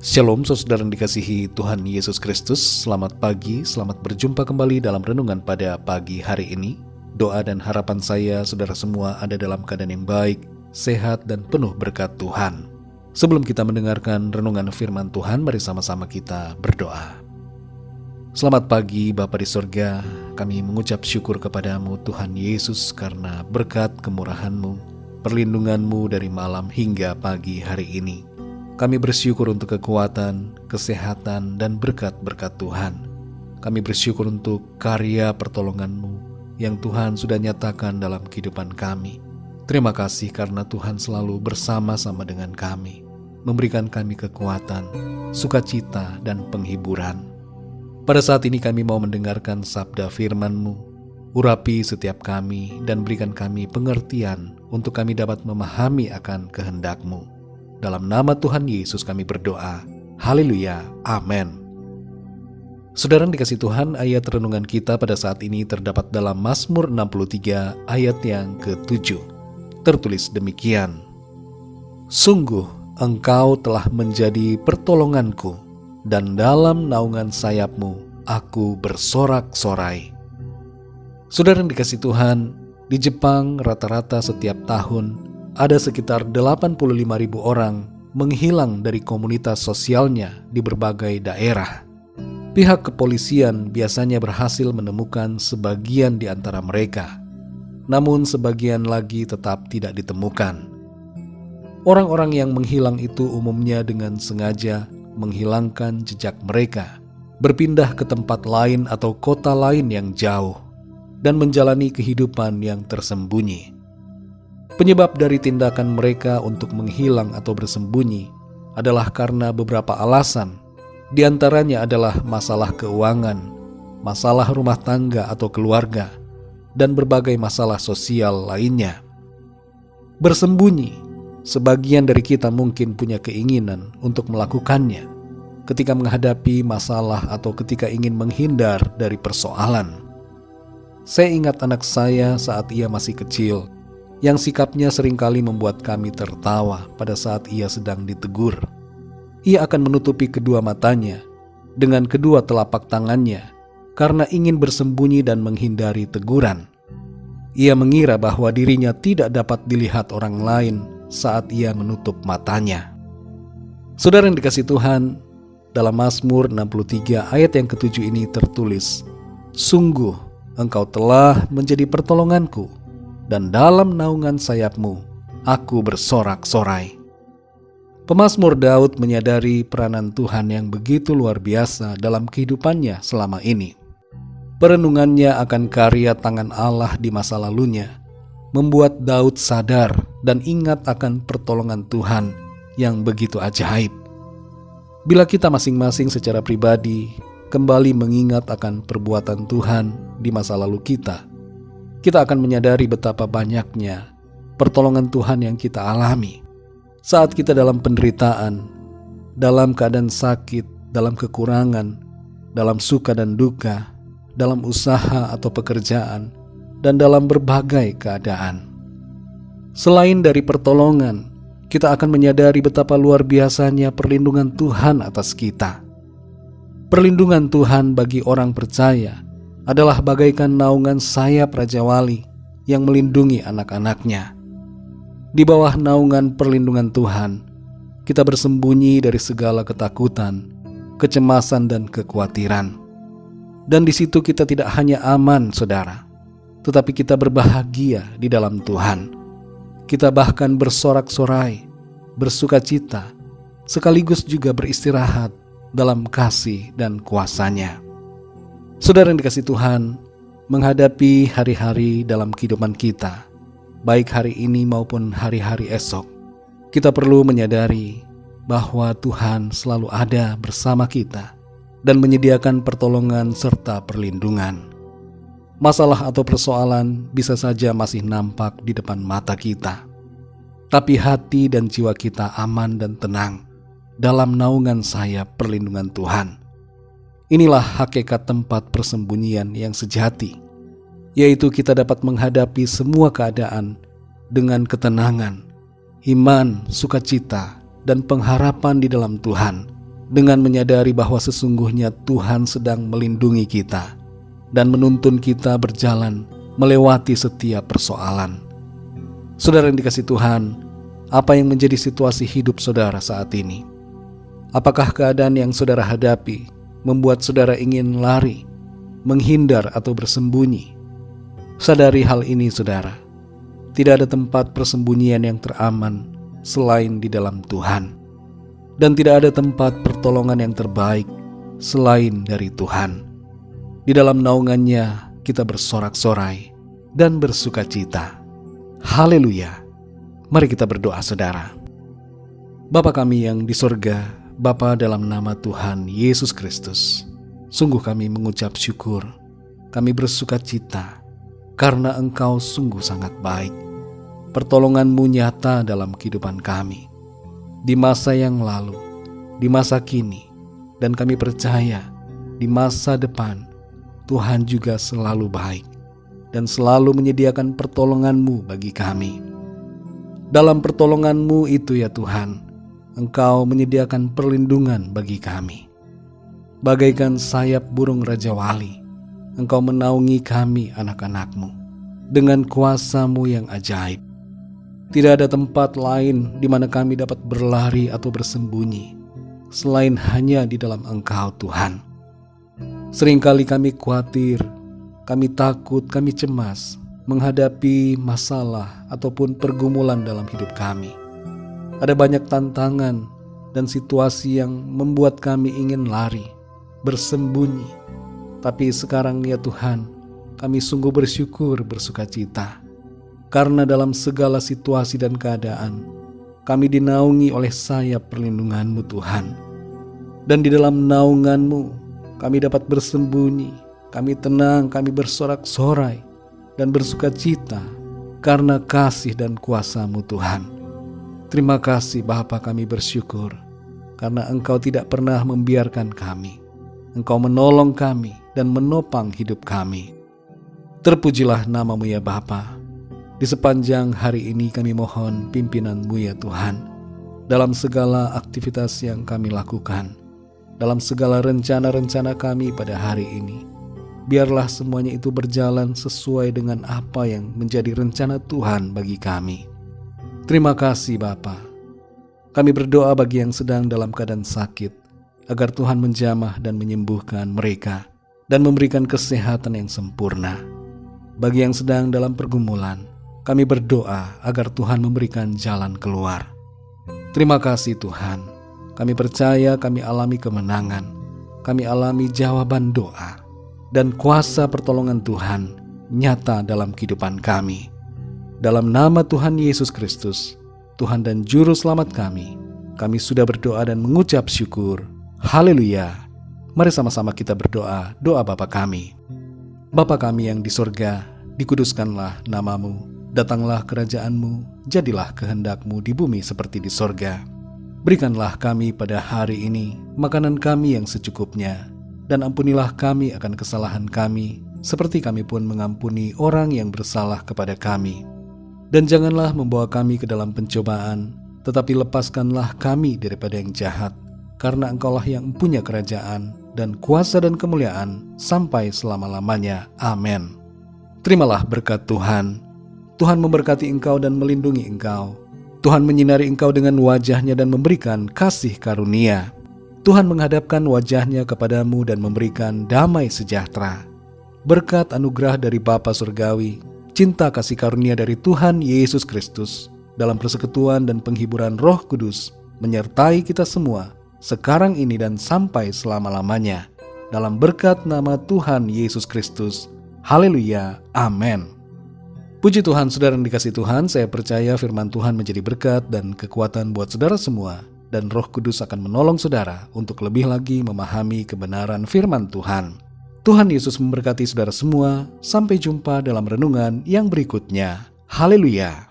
Shalom saudara yang dikasihi Tuhan Yesus Kristus. Selamat pagi, selamat berjumpa kembali dalam renungan pada pagi hari ini. Doa dan harapan saya saudara semua ada dalam keadaan yang baik, sehat dan penuh berkat Tuhan. Sebelum kita mendengarkan renungan firman Tuhan, mari sama-sama kita berdoa. Selamat pagi Bapa di sorga, kami mengucap syukur kepadamu Tuhan Yesus karena berkat kemurahan-Mu, perlindungan-Mu dari malam hingga pagi hari ini. Kami bersyukur untuk kekuatan, kesehatan, dan berkat-berkat Tuhan. Kami bersyukur untuk karya pertolongan-Mu yang Tuhan sudah nyatakan dalam kehidupan kami. Terima kasih karena Tuhan selalu bersama-sama dengan kami, memberikan kami kekuatan, sukacita, dan penghiburan. Pada saat ini kami mau mendengarkan sabda firman-Mu. Urapi setiap kami dan berikan kami pengertian untuk kami dapat memahami akan kehendak-Mu. Dalam nama Tuhan Yesus kami berdoa. Haleluya. Amin. Saudara yang dikasihi Tuhan, ayat renungan kita pada saat ini terdapat dalam Mazmur 63 ayat yang ke-7. Tertulis demikian. Sungguh Engkau telah menjadi pertolonganku, dan dalam naungan sayap-Mu aku bersorak-sorai. Saudara yang dikasihi Tuhan, di Jepang rata-rata setiap tahun ada sekitar 85.000 orang menghilang dari komunitas sosialnya di berbagai daerah. Pihak kepolisian biasanya berhasil menemukan sebagian di antara mereka, namun sebagian lagi tetap tidak ditemukan. Orang-orang yang menghilang itu umumnya dengan sengaja menghilangkan jejak mereka, berpindah ke tempat lain atau kota lain yang jauh, dan menjalani kehidupan yang tersembunyi. Penyebab dari tindakan mereka untuk menghilang atau bersembunyi adalah karena beberapa alasan. Di antaranya adalah masalah keuangan, masalah rumah tangga atau keluarga, dan berbagai masalah sosial lainnya. Bersembunyi, sebagian dari kita mungkin punya keinginan untuk melakukannya ketika menghadapi masalah atau ketika ingin menghindar dari persoalan. Saya ingat anak saya saat ia masih kecil, yang sikapnya seringkali membuat kami tertawa pada saat ia sedang ditegur. Ia akan menutupi kedua matanya dengan kedua telapak tangannya karena ingin bersembunyi dan menghindari teguran. Ia mengira bahwa dirinya tidak dapat dilihat orang lain saat ia menutup matanya. Saudara yang dikasihi Tuhan, dalam Mazmur 63 ayat yang ke-7 ini tertulis, Sungguh Engkau telah menjadi pertolonganku, dan dalam naungan sayap-Mu aku bersorak-sorai. Pemazmur Daud menyadari peranan Tuhan yang begitu luar biasa dalam kehidupannya selama ini. Perenungannya akan karya tangan Allah di masa lalunya membuat Daud sadar dan ingat akan pertolongan Tuhan yang begitu ajaib. Bila kita masing-masing secara pribadi kembali mengingat akan perbuatan Tuhan di masa lalu kita akan menyadari betapa banyaknya pertolongan Tuhan yang kita alami saat kita dalam penderitaan, dalam keadaan sakit, dalam kekurangan, dalam suka dan duka, dalam usaha atau pekerjaan, dan dalam berbagai keadaan. Selain dari pertolongan, kita akan menyadari betapa luar biasanya perlindungan Tuhan atas kita. Perlindungan Tuhan bagi orang percaya adalah bagaikan naungan sayap Raja Wali yang melindungi anak-anaknya. Di bawah naungan perlindungan Tuhan, kita bersembunyi dari segala ketakutan, kecemasan, dan kekhawatiran. Dan di situ kita tidak hanya aman, saudara, tetapi kita berbahagia di dalam Tuhan. Kita bahkan bersorak-sorai, bersukacita, sekaligus juga beristirahat dalam kasih dan kuasa-Nya. Saudara yang dikasihi Tuhan, menghadapi hari-hari dalam kehidupan kita, baik hari ini maupun hari-hari esok, kita perlu menyadari bahwa Tuhan selalu ada bersama kita dan menyediakan pertolongan serta perlindungan. Masalah atau persoalan bisa saja masih nampak di depan mata kita, tapi hati dan jiwa kita aman dan tenang dalam naungan sayap perlindungan Tuhan. Inilah hakikat tempat persembunyian yang sejati, yaitu kita dapat menghadapi semua keadaan dengan ketenangan, iman, sukacita, dan pengharapan di dalam Tuhan dengan menyadari bahwa sesungguhnya Tuhan sedang melindungi kita dan menuntun kita berjalan melewati setiap persoalan. Saudara yang dikasihi Tuhan, apa yang menjadi situasi hidup saudara saat ini? Apakah keadaan yang saudara hadapi membuat saudara ingin lari, menghindar atau bersembunyi? Sadari hal ini saudara, tidak ada tempat persembunyian yang teraman selain di dalam Tuhan. Dan tidak ada tempat pertolongan yang terbaik selain dari Tuhan. Di dalam naungannya kita bersorak-sorai dan bersukacita. Haleluya. Mari kita berdoa saudara. Bapa kami yang di sorga, Bapa dalam nama Tuhan Yesus Kristus, sungguh kami mengucap syukur. Kami bersukacita karena Engkau sungguh sangat baik. Pertolongan-Mu nyata dalam kehidupan kami. Di masa yang lalu, di masa kini, dan kami percaya di masa depan, Tuhan juga selalu baik dan selalu menyediakan pertolongan-Mu bagi kami. Dalam pertolongan-Mu itu ya Tuhan, Engkau menyediakan perlindungan bagi kami. Bagaikan sayap burung Raja Wali, Engkau menaungi kami anak-anak-Mu dengan kuasa-Mu yang ajaib. Tidak ada tempat lain di mana kami dapat berlari atau bersembunyi selain hanya di dalam Engkau Tuhan. Seringkali kami khawatir, kami takut, kami cemas menghadapi masalah ataupun pergumulan dalam hidup kami. Ada banyak tantangan dan situasi yang membuat kami ingin lari, bersembunyi. Tapi sekarang ya Tuhan, kami sungguh bersyukur, bersukacita. Karena dalam segala situasi dan keadaan, kami dinaungi oleh sayap perlindungan-Mu Tuhan. Dan di dalam naungan-Mu, kami dapat bersembunyi, kami tenang, kami bersorak-sorai, dan bersukacita karena kasih dan kuasa-Mu Tuhan. Terima kasih Bapa, kami bersyukur, karena Engkau tidak pernah membiarkan kami. Engkau menolong kami dan menopang hidup kami. Terpujilah nama-Mu ya Bapa. Di sepanjang hari ini kami mohon pimpinan-Mu ya Tuhan, dalam segala aktivitas yang kami lakukan, dalam segala rencana-rencana kami pada hari ini. Biarlah semuanya itu berjalan sesuai dengan apa yang menjadi rencana Tuhan bagi kami. Terima kasih Bapa. Kami berdoa bagi yang sedang dalam keadaan sakit, agar Tuhan menjamah dan menyembuhkan mereka, dan memberikan kesehatan yang sempurna. Bagi yang sedang dalam pergumulan, kami berdoa agar Tuhan memberikan jalan keluar. Terima kasih Tuhan. Kami percaya kami alami kemenangan. Kami alami jawaban doa. Dan kuasa pertolongan Tuhan nyata dalam kehidupan kami. Dalam nama Tuhan Yesus Kristus, Tuhan dan Juru Selamat kami sudah berdoa dan mengucap syukur. Haleluya. Mari sama-sama kita berdoa, doa Bapa kami. Bapa kami yang di sorga, dikuduskanlah nama-Mu. Datanglah kerajaan-Mu, jadilah kehendak-Mu di bumi seperti di sorga. Berikanlah kami pada hari ini makanan kami yang secukupnya, dan ampunilah kami akan kesalahan kami, seperti kami pun mengampuni orang yang bersalah kepada kami. Dan janganlah membawa kami ke dalam pencobaan, tetapi lepaskanlah kami daripada yang jahat, karena Engkaulah yang punya kerajaan, dan kuasa dan kemuliaan, sampai selama-lamanya. Amin. Terimalah berkat Tuhan. Tuhan memberkati engkau dan melindungi engkau. Tuhan menyinari engkau dengan wajah-Nya dan memberikan kasih karunia. Tuhan menghadapkan wajah-Nya kepadamu dan memberikan damai sejahtera. Berkat anugerah dari Bapa Surgawi, cinta kasih karunia dari Tuhan Yesus Kristus, dalam persekutuan dan penghiburan Roh Kudus, menyertai kita semua, sekarang ini dan sampai selama-lamanya. Dalam berkat nama Tuhan Yesus Kristus. Haleluya. Amin. Puji Tuhan, saudara yang dikasihi Tuhan, saya percaya firman Tuhan menjadi berkat dan kekuatan buat saudara semua, dan Roh Kudus akan menolong saudara untuk lebih lagi memahami kebenaran firman Tuhan. Tuhan Yesus memberkati saudara semua. Sampai jumpa dalam renungan yang berikutnya. Haleluya.